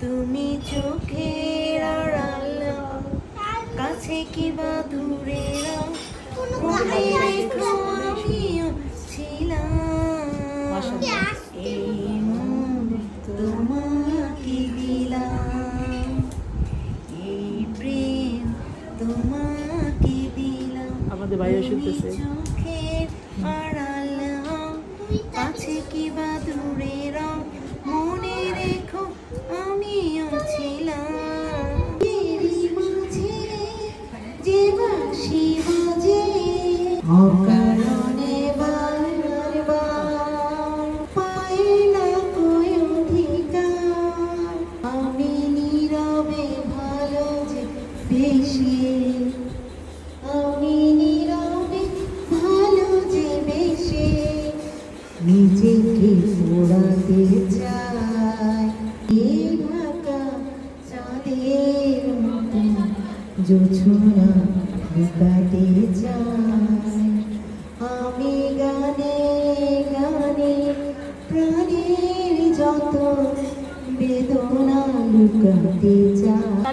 তুমি চোখের আড়াল, কাছে কিবা দূরে মনে রেখো আমিও ছিলাম। এই মন তোমাকে দিলাম, এই প্রেম তোমাকে দিলাম। আমাদের ভাইও শুনতেছে। চোখের আড়াল, কাছে কিবা দূরে মনে রেখো আমিও ছিলাম। এরই মাঝে যে বাঁশি বাজে অকারণে বারবার, পাই না কই অধিকার। আমি নীরবে ভালো যে বেশি, আমি নীরবে ভালো যে বেশি, নিজেকে পোড়াতে চাই। এই ঢাকা চাঁদের মতো জোছনা লুকাতে চাই। আমি গানে গানে প্রাণের যত বেদনা লুকাতে চাই।